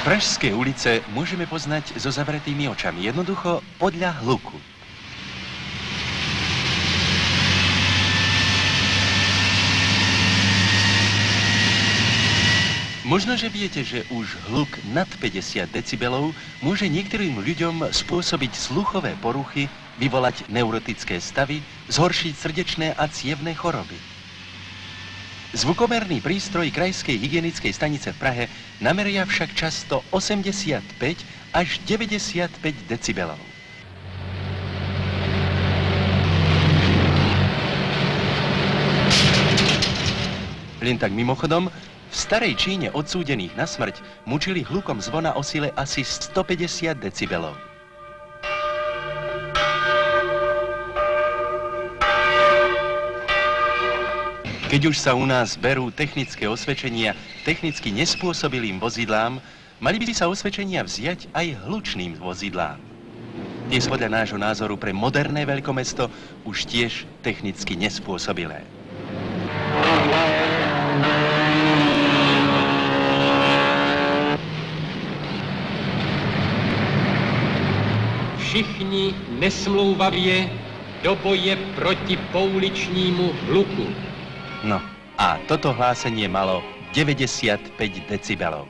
Pražské ulice môžeme poznať so zavretými očami, jednoducho podľa hluku. Možno, že viete, že už hluk nad 50 decibelov môže niektorým ľuďom spôsobiť sluchové poruchy, vyvolať neurotické stavy, zhoršiť srdečné a cievne choroby. Zvukomerný prístroj Krajskej hygienickej stanice v Prahe nameria však často 85 až 95 decibelov. Len tak mimochodom, v starej Číne odsúdených na smrť mučili hlukom zvona o sile asi 150 decibelov. Keď už sa u nás berú technické osvedčenia technicky nespôsobilým vozidlám, mali by sa osvedčenia vziať aj hlučným vozidlám. Tie sú podľa nášho názoru pre moderné veľkomesto už tiež technicky nespôsobilé. Všichni nesmlouvavě do boje proti pouličnímu hluku. No a toto hlásenie malo 95 decibelov.